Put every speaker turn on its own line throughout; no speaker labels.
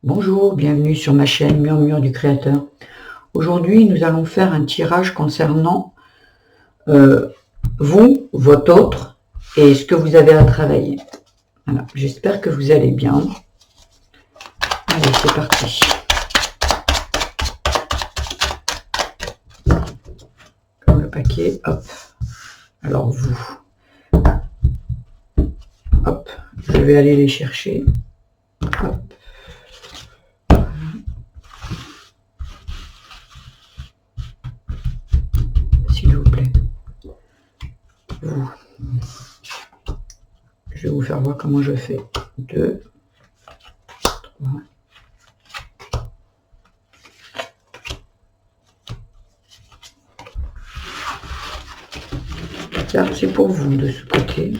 Bonjour, bienvenue sur ma chaîne Murmure du Créateur. Aujourd'hui, nous allons faire un tirage concernant vous, votre autre, et ce que vous avez à travailler. Voilà, j'espère que vous allez bien. Allez, c'est parti. Comme le paquet, hop. Alors vous, hop, je vais aller les chercher. Hop. S'il vous plaît. Vous. Je vais vous faire voir comment je fais. 2, 3. La carte, c'est pour vous de ce côté.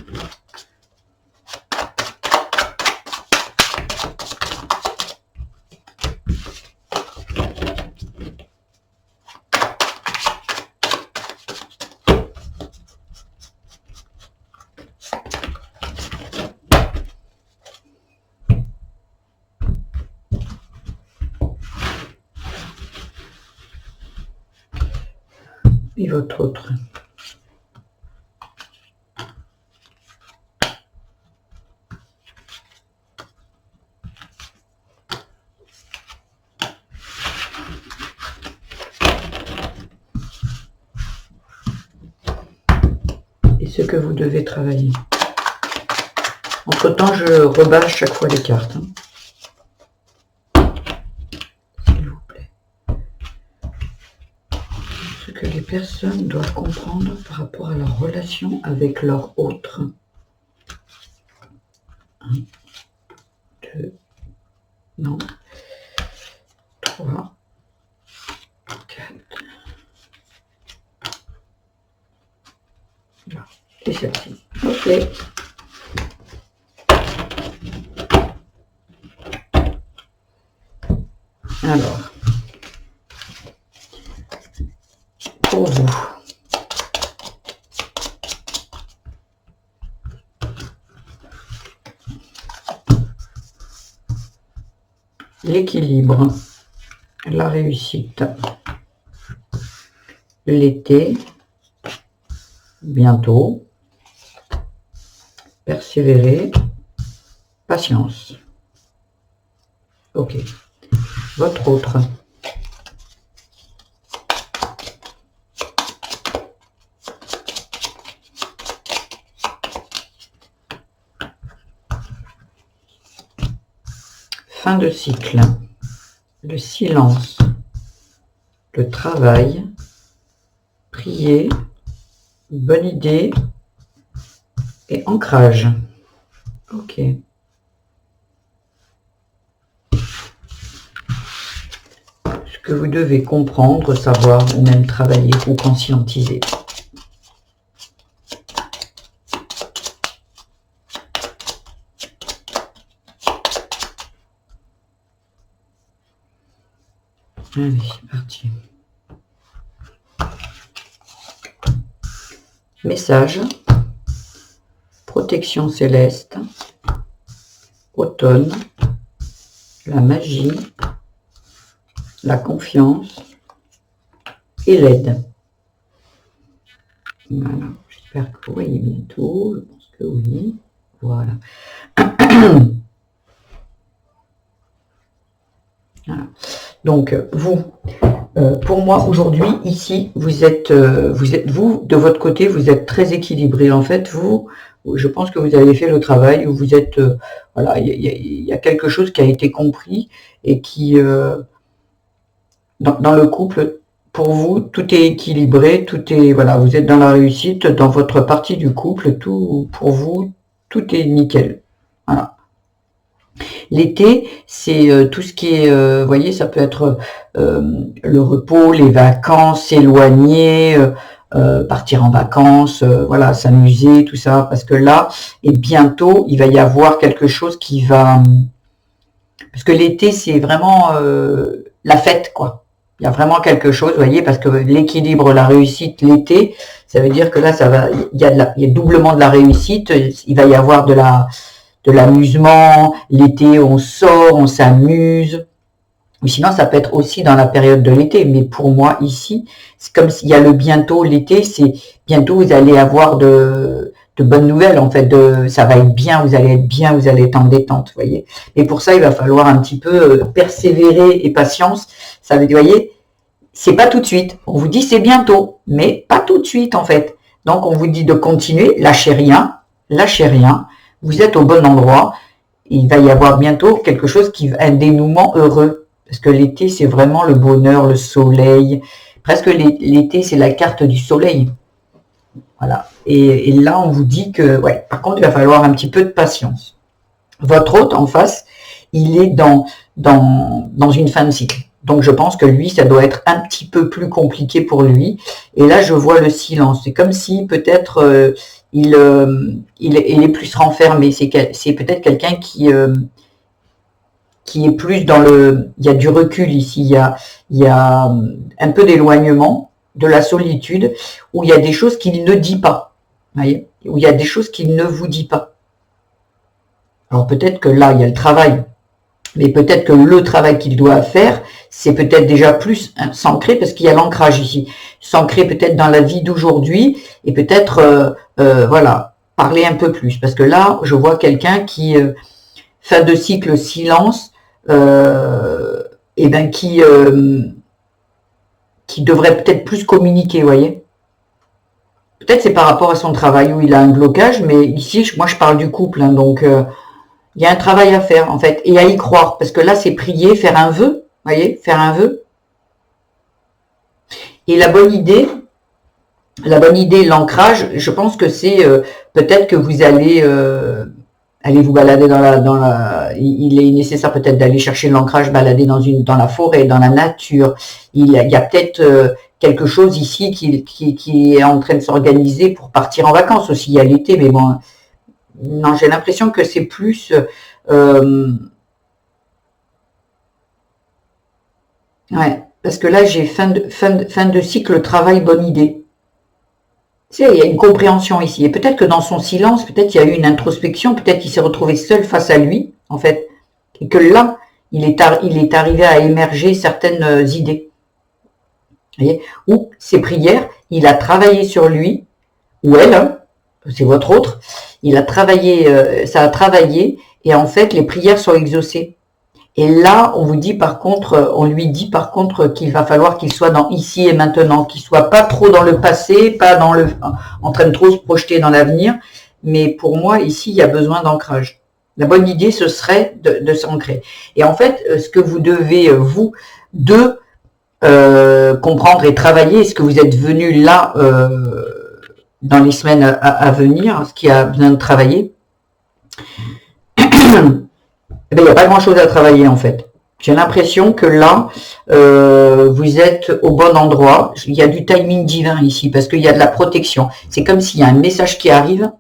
Et votre autre. Et ce que vous devez travailler. Entre-temps, je rebâche chaque fois les cartes. S'il vous plaît. Ce que les personnes doivent comprendre par rapport à leur relation avec leur autre. 1, 2, non, 3, 4. Là. Et celle-ci. Ok. Alors, pour vous, l'équilibre, la réussite, l'été, bientôt, persévérer, patience. Ok. Votre autre. Fin de cycle. Le silence. Le travail. Prier. Bonne idée. Et ancrage. Ok. Ce que vous devez comprendre, savoir ou même travailler ou conscientiser. Allez, c'est parti. Message. Protection céleste. Automne. La magie. La confiance. Et l'aide. Voilà. J'espère que vous voyez bientôt. Je pense que oui. Voilà. Voilà. Donc, vous, pour moi, aujourd'hui, ici, vous êtes, vous, de votre côté, vous êtes très équilibré. En fait, vous, je pense que vous avez fait le travail, où vous êtes, voilà, il y a quelque chose qui a été compris et qui, dans le couple, pour vous, tout est équilibré, tout est, voilà, vous êtes dans la réussite, dans votre partie du couple, tout, pour vous, tout est nickel. Voilà. L'été, c'est tout ce qui est, vous voyez, ça peut être le repos, les vacances, s'éloigner, partir en vacances, voilà, s'amuser, tout ça, parce que là, et bientôt, il va y avoir quelque chose qui va... Parce que l'été, c'est vraiment la fête, quoi. Il y a vraiment quelque chose, vous voyez, parce que l'équilibre, la réussite, l'été, ça veut dire que là, ça va, il y a doublement de la réussite, il va y avoir de la de l'amusement. L'été, on sort, on s'amuse. Mais sinon, ça peut être aussi dans la période de l'été. Mais pour moi, ici, c'est comme s'il y a le bientôt, l'été, c'est bientôt vous allez avoir de bonnes nouvelles, en fait. Ça va être bien, vous allez être bien, vous allez être en détente, vous voyez. Et pour ça, il va falloir un petit peu persévérer et patience. Ça veut dire, vous voyez, c'est pas tout de suite. On vous dit c'est bientôt, mais pas tout de suite, en fait. Donc, on vous dit de continuer, lâchez rien, lâchez rien. Vous êtes au bon endroit. Il va y avoir bientôt quelque chose qui va un dénouement heureux. Parce que l'été, c'est vraiment le bonheur, le soleil. Presque l'été, c'est la carte du soleil. Voilà. Et là, on vous dit que, ouais, par contre, il va falloir un petit peu de patience. Votre hôte en face, il est dans une fin de cycle. Donc, je pense que lui, ça doit être un petit peu plus compliqué pour lui. Et là, je vois le silence. C'est comme si peut-être il est plus renfermé. C'est peut-être quelqu'un qui est plus dans le... Il y a du recul ici, il y a un peu d'éloignement, de la solitude, où il y a des choses qu'il ne dit pas, voyez, où il y a des choses qu'il ne vous dit pas. Alors peut-être que là, il y a le travail, mais peut-être que le travail qu'il doit faire, c'est peut-être déjà plus s'ancrer, parce qu'il y a l'ancrage ici, s'ancrer peut-être dans la vie d'aujourd'hui, et peut-être, voilà, parler un peu plus, parce que là, je vois quelqu'un qui... fin de cycle silence, et ben qui devrait peut-être plus communiquer, vous voyez. Peut-être c'est par rapport à son travail où il a un blocage, mais ici, moi je parle du couple, hein, donc il y a un travail à faire en fait, et à y croire, parce que là c'est prier, faire un vœu, vous voyez, faire un vœu. Et la bonne idée, l'ancrage, je pense que c'est peut-être que vous allez vous balader il est nécessaire peut-être d'aller chercher l'ancrage, balader dans la forêt, dans la nature. Il y a peut-être quelque chose ici qui est en train de s'organiser pour partir en vacances aussi. Il y a l'été, mais bon, non, j'ai l'impression que c'est plus ouais, parce que là j'ai fin de cycle, travail, bonne idée. Tu sais, il y a une compréhension ici. Et peut-être que dans son silence, peut-être il y a eu une introspection, peut-être qu'il s'est retrouvé seul face à lui, en fait. Et que là, il est arrivé à émerger certaines idées. Vous voyez, ou ses prières, il a travaillé sur lui, ou elle, hein, c'est votre autre, il a travaillé, ça a travaillé, et en fait, les prières sont exaucées. Et là, on lui dit par contre qu'il va falloir qu'il soit dans ici et maintenant, qu'il soit pas trop dans le passé, pas en train de trop se projeter dans l'avenir. Mais pour moi, ici, il y a besoin d'ancrage. La bonne idée, ce serait de s'ancrer. Et en fait, ce que vous devez, vous, comprendre et travailler, ce que vous êtes venu là dans les semaines à venir, ce qui a besoin de travailler, eh bien, il n'y a pas grand-chose à travailler en fait. J'ai l'impression que là, vous êtes au bon endroit. Il y a du timing divin ici parce qu'il y a de la protection. C'est comme s'il y a un message qui arrive,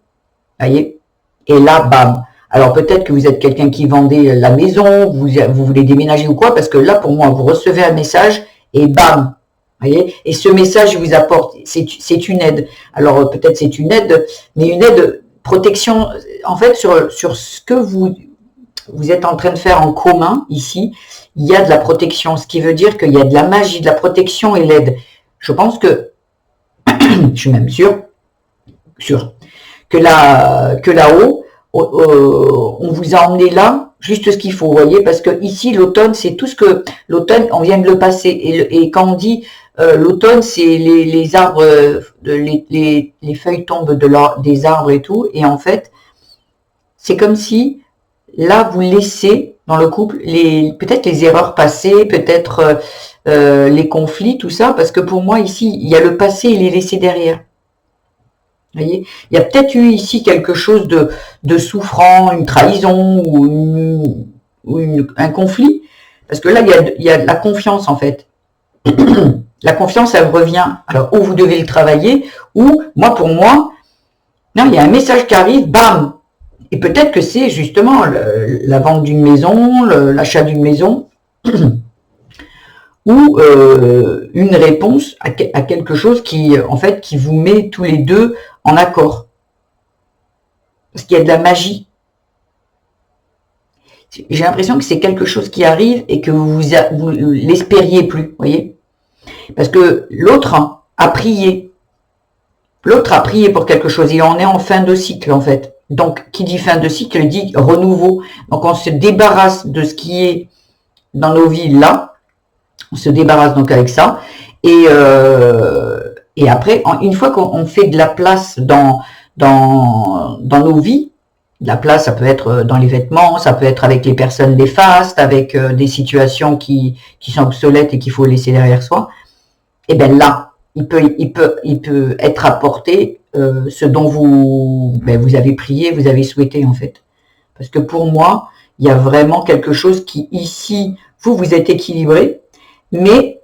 voyez, et là, bam. Alors peut-être que vous êtes quelqu'un qui vendait la maison, vous voulez déménager ou quoi, parce que là, pour moi, vous recevez un message et bam, voyez. Et ce message vous apporte, c'est une aide. Alors peut-être c'est une aide, mais une aide protection, en fait, sur ce que vous êtes en train de faire en commun ici, il y a de la protection, ce qui veut dire qu'il y a de la magie, de la protection et l'aide. Je pense que, je suis même sûr que là-haut, on vous a emmené là, juste ce qu'il faut, vous voyez, parce que ici, l'automne, c'est tout ce que, l'automne, on vient de le passer, et quand on dit l'automne, c'est les arbres, les feuilles tombent des arbres et tout, et en fait, c'est comme si, là, vous laissez dans le couple peut-être les erreurs passées, peut-être les conflits, tout ça, parce que pour moi, ici, il y a le passé, il est laissé derrière. Vous voyez, il y a peut-être eu ici quelque chose de souffrant, une trahison ou un conflit, parce que là, il y a de la confiance, en fait. La confiance, elle revient. Alors, où vous devez le travailler, ou, pour moi, non, il y a un message qui arrive, bam. Et peut-être que c'est justement la vente d'une maison, l'achat d'une maison, ou une réponse à quelque chose qui, en fait, qui vous met tous les deux en accord. Parce qu'il y a de la magie. j'ai l'impression que c'est quelque chose qui arrive et que vous l'espériez plus, voyez. Parce que l'autre a prié. L'autre a prié pour quelque chose. Et on est en fin de cycle, en fait. Donc, qui dit fin de cycle, dit renouveau. Donc, on se débarrasse de ce qui est dans nos vies là. On se débarrasse donc avec ça. Et après, une fois qu'on fait de la place dans nos vies, de la place, ça peut être dans les vêtements, ça peut être avec les personnes néfastes, avec des situations qui sont obsolètes et qu'il faut laisser derrière soi. Et bien là, il peut être apporté ce dont vous avez prié, vous avez souhaité en fait. Parce que pour moi, il y a vraiment quelque chose qui ici, vous êtes équilibré, mais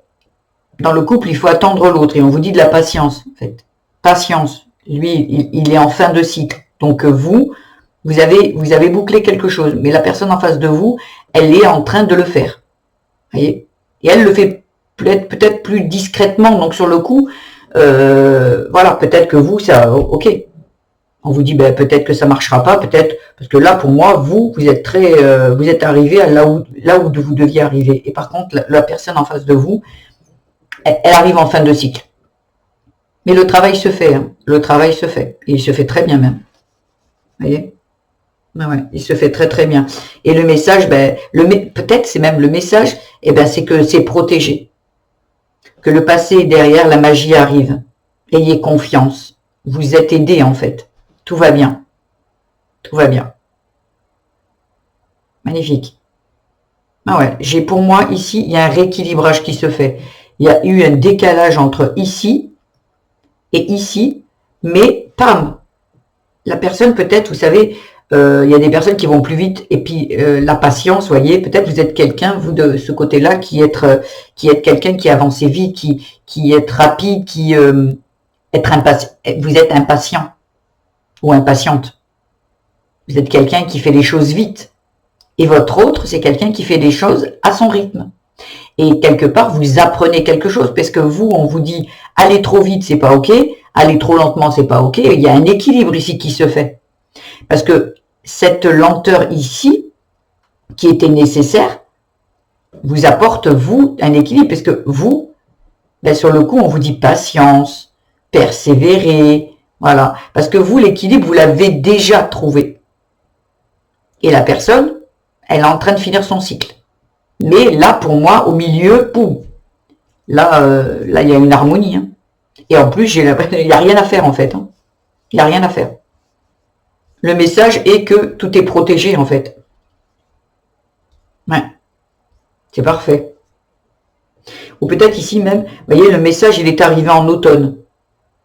dans le couple, il faut attendre l'autre. Et on vous dit de la patience, en fait. Patience. Lui, il est en fin de cycle. Donc vous avez bouclé quelque chose. Mais la personne en face de vous, elle est en train de le faire. Vous voyez ? Et elle le fait peut-être plus discrètement. Donc sur le coup, voilà, peut-être que vous, ça, ok. On vous dit, ben, peut-être que ça marchera pas, peut-être, parce que là, pour moi, vous êtes vous êtes arrivé à là où vous deviez arriver. Et par contre, la personne en face de vous, elle arrive en fin de cycle. Mais le travail se fait, hein. Le travail se fait. Et il se fait très bien même. Vous voyez ? Ouais, il se fait très très bien. Et le message, peut-être c'est même le message, c'est que c'est protégé. Que le passé est derrière, la magie arrive. Ayez confiance. Vous êtes aidé en fait. Tout va bien. Tout va bien. Magnifique. Ah ouais, pour moi, ici, il y a un rééquilibrage qui se fait. Il y a eu un décalage entre ici et ici, mais pam, la personne peut-être, vous savez, il y a des personnes qui vont plus vite, et puis la patience, voyez, peut-être vous êtes quelqu'un, vous de ce côté-là, qui êtes quelqu'un qui avance vite, qui est rapide, vous êtes impatient ou impatiente. Vous êtes quelqu'un qui fait les choses vite. Et votre autre, c'est quelqu'un qui fait des choses à son rythme. Et quelque part, vous apprenez quelque chose, parce que vous, on vous dit, aller trop vite, c'est pas ok, aller trop lentement, c'est pas ok. Il y a un équilibre ici qui se fait. Parce que cette lenteur ici, qui était nécessaire, vous apporte, vous, un équilibre, parce que vous, sur le coup, on vous dit patience, persévérer, voilà. Parce que vous, l'équilibre, vous l'avez déjà trouvé. Et la personne, elle est en train de finir son cycle. Mais là, pour moi, au milieu, poum, là, il y a une harmonie. Hein. Et en plus, il n'y a rien à faire, en fait. Hein. Il n'y a rien à faire. Le message est que tout est protégé, en fait. Ouais. C'est parfait. Ou peut-être ici même, vous voyez, le message, il est arrivé en automne.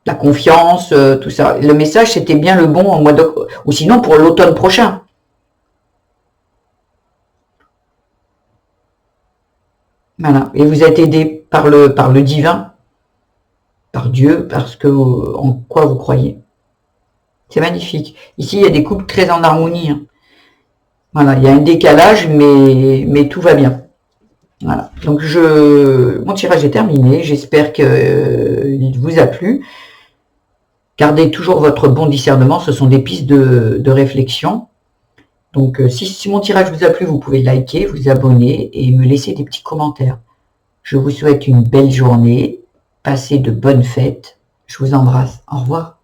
La confiance, tout ça. Le message, c'était bien le bon en mois d'octobre. Ou sinon, pour l'automne prochain. Voilà. Et vous êtes aidé par le divin, par Dieu, parce que en quoi vous croyez. C'est magnifique. Ici, il y a des couples très en harmonie. Hein. Voilà, il y a un décalage, mais tout va bien. Voilà. Donc mon tirage est terminé. J'espère qu'il vous a plu. Gardez toujours votre bon discernement. Ce sont des pistes de réflexion. Donc, si mon tirage vous a plu, vous pouvez liker, vous abonner et me laisser des petits commentaires. Je vous souhaite une belle journée. Passez de bonnes fêtes. Je vous embrasse. Au revoir.